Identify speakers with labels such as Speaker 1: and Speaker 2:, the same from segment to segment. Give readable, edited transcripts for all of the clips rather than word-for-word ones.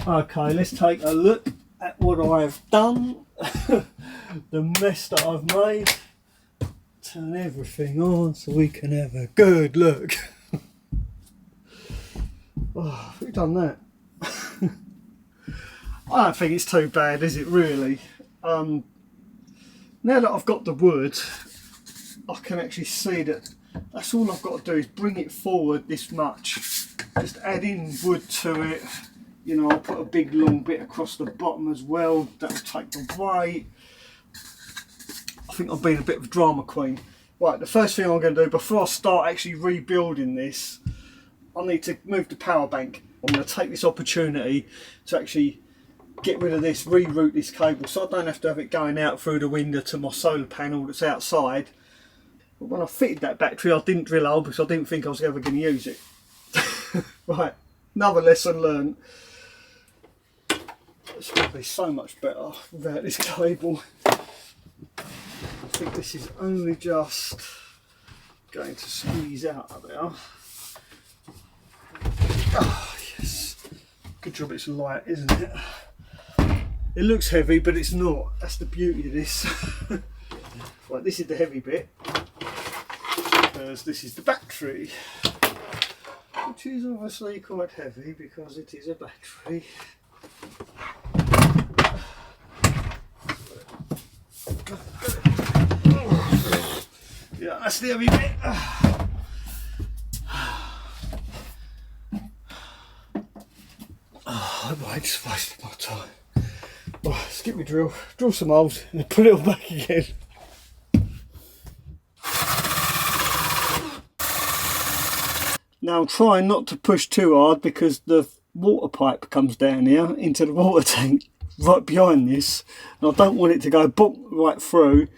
Speaker 1: Okay, let's take a look at what I've done. The mess that I've made. Turn everything on so we can have a good look. Oh, we've done that. I don't think it's too bad, is it really? Now that I've got the wood, I can actually see that that's all I've got to do is bring it forward this much. Just add in wood to it. You know, I'll put a big long bit across the bottom as well. That'll take the weight. I think I've been a bit of a drama queen. Right, the first thing I'm going to do before I start actually rebuilding this, I need to move the power bank. I'm going to take this opportunity to actually get rid of this, reroute this cable so I don't have to have it going out through the window to my solar panel that's outside. But when I fitted that battery I didn't drill a hole because I didn't think I was ever going to use it. Right, another lesson learned. It's going to be so much better without this cable. I think this is only just going to squeeze out of there. Oh yes, good job it's light, isn't it? It looks heavy but it's not, that's the beauty of this. Right, this is the heavy bit, because this is the battery, which is obviously quite heavy because it is a battery. Yeah, that's the heavy bit. Oh, I just wasted my time. Right, let's get me drill some holes and put it all back again. Now I'm trying not to push too hard because the water pipe comes down here into the water tank right behind this, and I don't want it to go bonk right through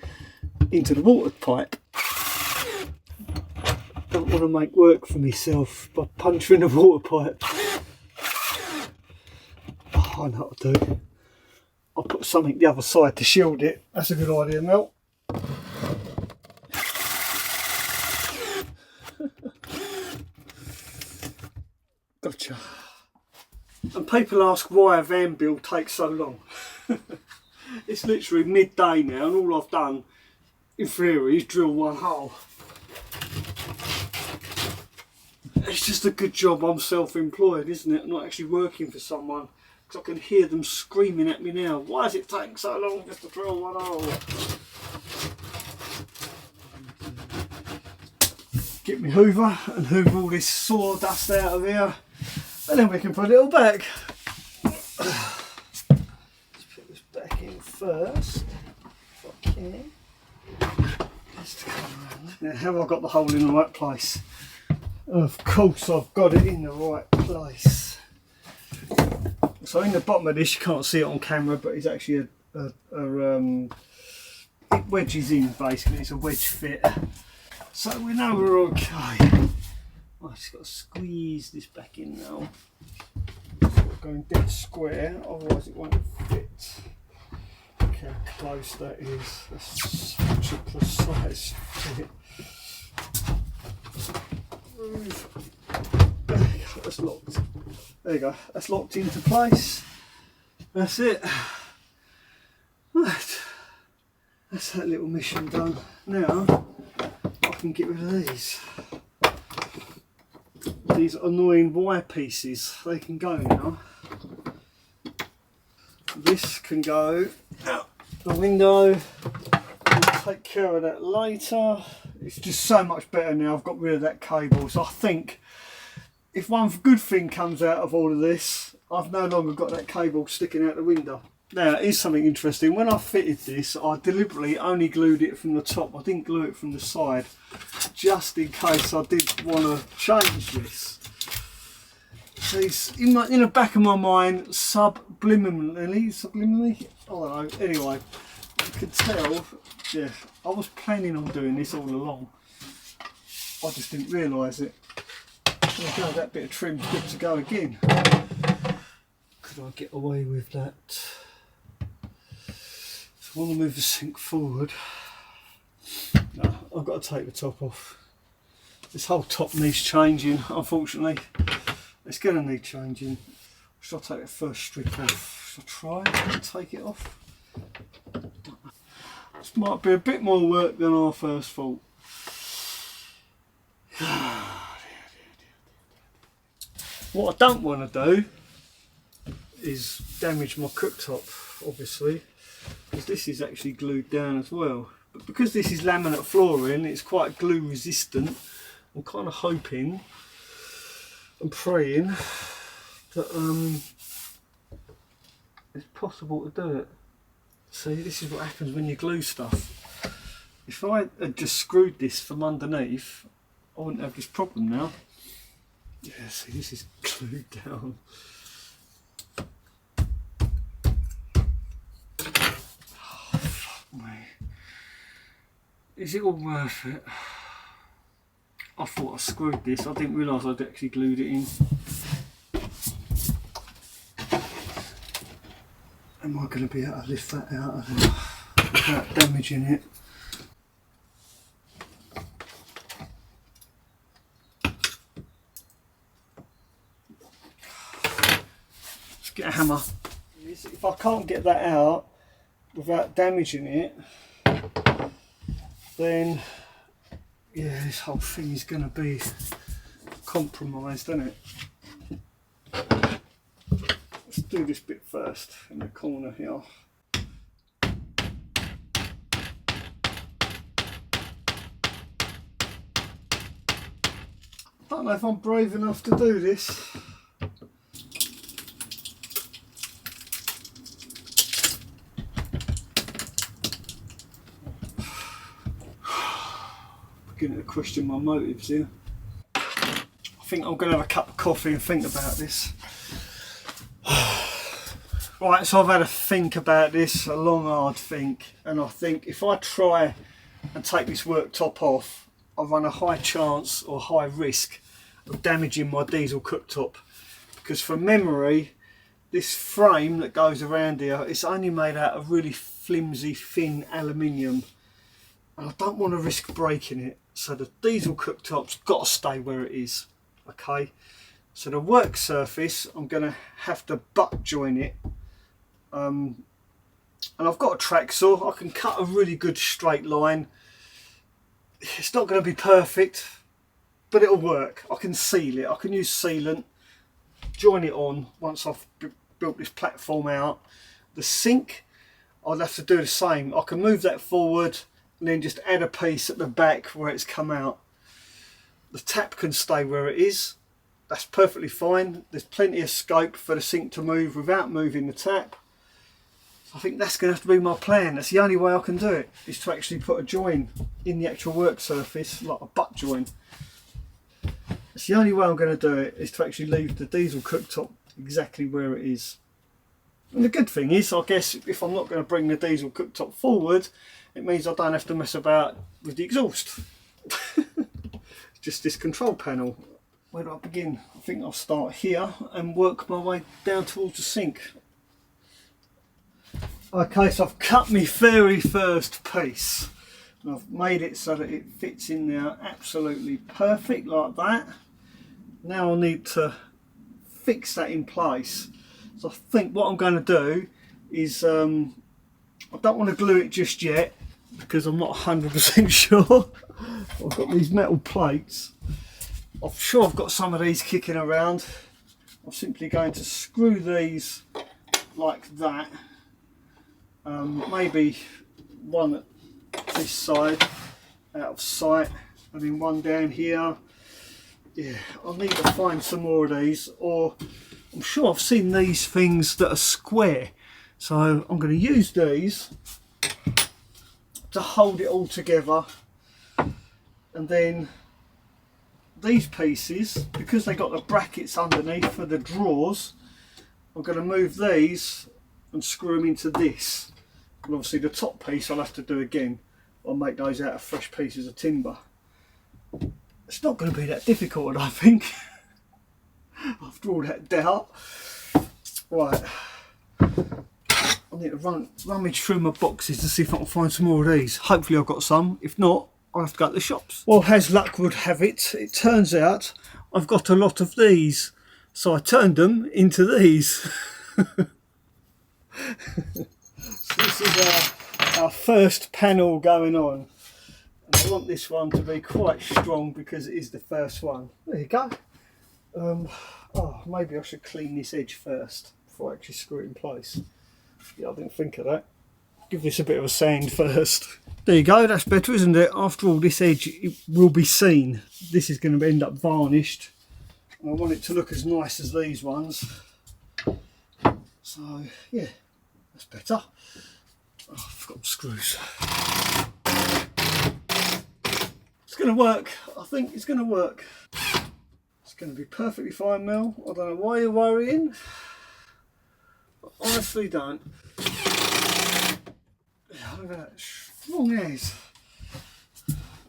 Speaker 1: into the water pipe. Don't want to make work for myself by puncturing the water pipe. Oh, I know what to do. I'll put something the other side to shield it. That's a good idea, Mel. Gotcha. And people ask why a van build takes so long. It's literally midday now and all I've done in theory is drill one hole. It's just a good job I'm self-employed, isn't it? I'm not actually working for someone, because I can hear them screaming at me now. Why does it take so long just to drill one hole? Get me hoover and hoover all this sawdust out of here, and then we can put it all back. Let's put this back in first, if I can. Now, have I got the hole in the right place? Of course I've got it in the right place. So in the bottom of this, you can't see it on camera, but it's actually it wedges in basically, it's a wedge fit. So we know we're okay. I just got to squeeze this back in now. We're going dead square, otherwise it won't fit. Look how close that is. That's such a precise fit. There you go, that's locked. There you go, that's locked into place. That's it. Right, that's that little mission done. Now I can get rid of these annoying wire pieces. They can go now. This can go out the window. We'll take care of that later. It's just so much better now I've got rid of that cable. So I think if one good thing comes out of all of this, I've no longer got that cable sticking out the window. Now, here's something interesting. When I fitted this, I deliberately only glued it from the top. I didn't glue it from the side, just in case I did want to change this. So it's in the back of my mind, subliminally, I don't know. Anyway, you could tell, yeah, I was planning on doing this all along. I just didn't realise it. There we go, that bit of trim's good to go again. Could I get away with that? So I want to move the sink forward. No, I've got to take the top off. This whole top needs changing, unfortunately. It's going to need changing. Should I take the first strip off? Should I try and take it off? This might be a bit more work than I first thought. What I don't want to do is damage my cooktop, obviously, because this is actually glued down as well. But because this is laminate flooring, it's quite glue resistant. I'm kind of hoping and praying that it's possible to do it. See, this is what happens when you glue stuff. If I had just screwed this from underneath, I wouldn't have this problem now. Yeah, see, this is glued down. Oh, fuck me. Is it all worth it? I thought I screwed this. I didn't realise I'd actually glued it in. Am I going to be able to lift that out of there without damaging it? Let's get a hammer. If I can't get that out without damaging it, then yeah, this whole thing is going to be compromised, isn't it? Let's do this bit first in the corner here. I don't know if I'm brave enough to do this. Beginning to question my motives here. I think I'm going to have a cup of coffee and think about this. Right, so I've had a think about this, a long hard think, and I think if I try and take this worktop off, I run a high chance or high risk of damaging my diesel cooktop, because from memory this frame that goes around here, it's only made out of really flimsy thin aluminium, and I don't want to risk breaking it. So the diesel cooktop's got to stay where it is. Okay, so the work surface, I'm going to have to butt join it, and I've got a track saw. I can cut a really good straight line. It's not going to be perfect, but it'll work. I can seal it. I can use sealant, join it on once I've built this platform out. The sink, I'll have to do the same. I can move that forward and then just add a piece at the back where it's come out. The tap can stay where it is. That's perfectly fine. There's plenty of scope for the sink to move without moving the tap. I think that's going to have to be my plan. That's the only way I can do it, is to actually put a join in the actual work surface, like a butt join. That's the only way I'm going to do it, is to actually leave the diesel cooktop exactly where it is. And the good thing is, I guess, if I'm not going to bring the diesel cooktop forward, it means I don't have to mess about with the exhaust. It's just this control panel. Where do I begin? I think I'll start here and work my way down towards the sink. Okay, so I've cut my very first piece, and I've made it so that it fits in there absolutely perfect like that. Now I need to fix that in place. So I think what I'm going to do is, I don't want to glue it just yet because I'm not 100% sure. I've got these metal plates. I'm sure I've got some of these kicking around. I'm simply going to screw these like that. Maybe one at this side out of sight, and then one down here. Yeah, I'll need to find some more of these, or I'm sure I've seen these things that are square, so I'm going to use these to hold it all together. And then these pieces, because they got the brackets underneath for the drawers, I'm going to move these and screw them into this. And obviously the top piece I'll have to do again. I'll make those out of fresh pieces of timber. It's not going to be that difficult, I think, after all that doubt. Right, I need to rummage through my boxes to see if I can find some more of these. Hopefully I've got some. If not, I'll have to go to the shops. Well, as luck would have it, it turns out I've got a lot of these. So I turned them into these. So this is our first panel going on. And I want this one to be quite strong because it is the first one. There you go. Oh, maybe I should clean this edge first before I actually screw it in place. Yeah, I didn't think of that. Give this a bit of a sand first. There you go, that's better, isn't it? After all, this edge, it will be seen. This is going to end up varnished. And I want it to look as nice as these ones. So, yeah, that's better. Oh, I forgot the screws. It's going to work. I think it's going to work. It's going to be perfectly fine, Mel. I don't know why you're worrying. I honestly don't. Look at that, strong as.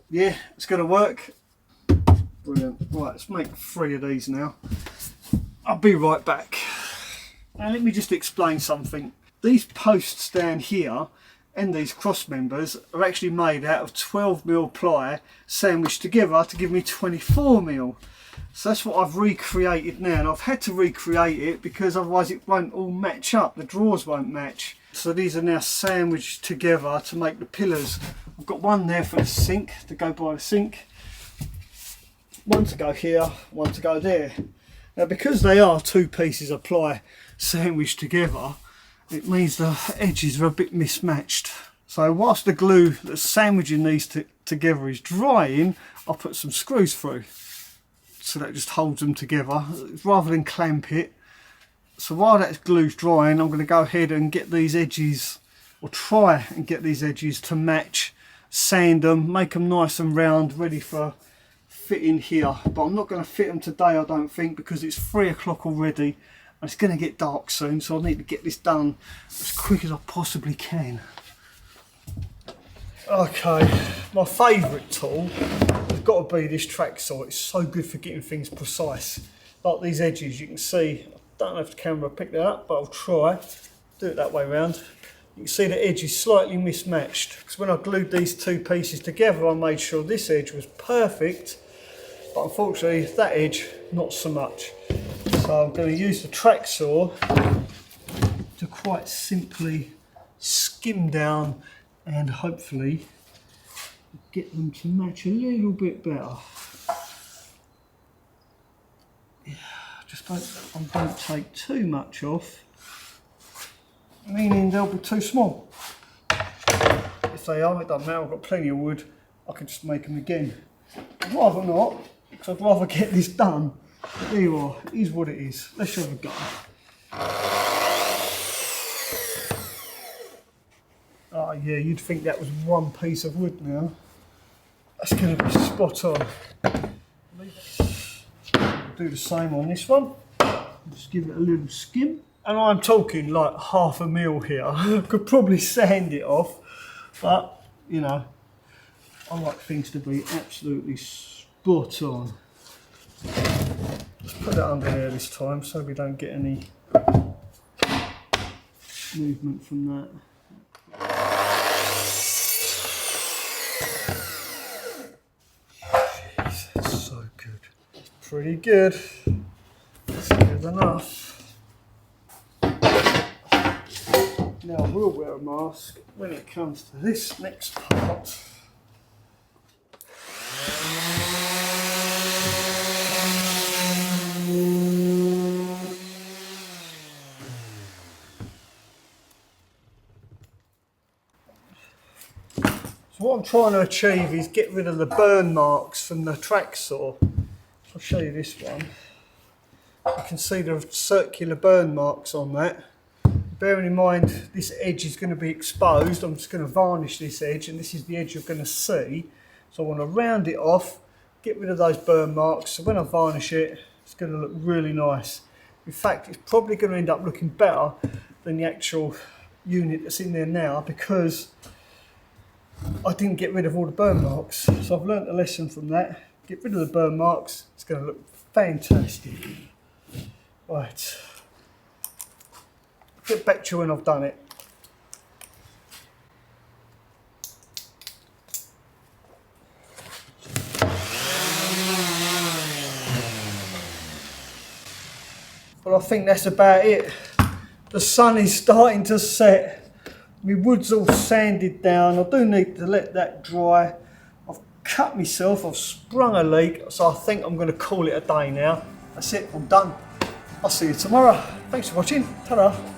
Speaker 1: Yeah, it's going to work. Brilliant. Right, let's make 3 of these now. I'll be right back. Now let me just explain something. These posts down here and these cross members are actually made out of 12mm ply sandwiched together to give me 24mm. So that's what I've recreated now, and I've had to recreate it because otherwise it won't all match up. The drawers won't match. So these are now sandwiched together to make the pillars. I've got one there for the sink, to go by the sink. One to go here, one to go there. Now because they are 2 pieces of ply sandwiched together, it means the edges are a bit mismatched. So whilst the glue that's sandwiching these together is drying, I'll put some screws through. So that just holds them together rather than clamp it. So while that glue's drying, I'm going to go ahead and get these edges, or try and get these edges to match, sand them, make them nice and round, ready for fitting here. But I'm not going to fit them today, I don't think, because it's 3 o'clock already and it's going to get dark soon, so I need to get this done as quick as I possibly can. Okay, my favourite tool has got to be this track saw. It's so good for getting things precise. Like these edges, you can see, I don't know if the camera will pick that up, but I'll try. Do it that way round. You can see the edge is slightly mismatched because when I glued these 2 pieces together, I made sure this edge was perfect, but unfortunately that edge not so much. So I'm going to use the track saw to quite simply skim down and hopefully get them to match a little bit better. Yeah, just don't take too much off, meaning they'll be too small. If they are, it doesn't matter, I've got plenty of wood, I can just make them again. I'd rather not, because I'd rather get this done. But there you are, it is what it is. Let's have a go. Oh yeah, you'd think that was 1 piece of wood now. That's going to be spot on. Do the same on this one. Just give it a little skim. And I'm talking like 1/2 mil here. I could probably sand it off, but you know, I like things to be absolutely spot on. Let's put that under there this time so we don't get any movement from that. Jeez, that's so good. It's pretty good. It's good enough. Now I will wear a mask when it comes to this next part. So what I'm trying to achieve is get rid of the burn marks from the track saw. I'll show you this one. You can see the circular burn marks on that. Bearing in mind this edge is going to be exposed, I'm just going to varnish this edge, and this is the edge you're going to see. So I want to round it off, get rid of those burn marks, so when I varnish it, it's going to look really nice. In fact, it's probably going to end up looking better than the actual unit that's in there now, because I didn't get rid of all the burn marks. So I've learnt a lesson from that. Get rid of the burn marks, it's going to look fantastic. Right. Get back to you when I've done it. think that's about it. The sun is starting to set. My wood's all sanded down. I do need to let that dry. I've cut myself, I've sprung a leak, so I think I'm going to call it a day now. That's it, I'm done. I'll see you tomorrow. Thanks for watching. Ta-da.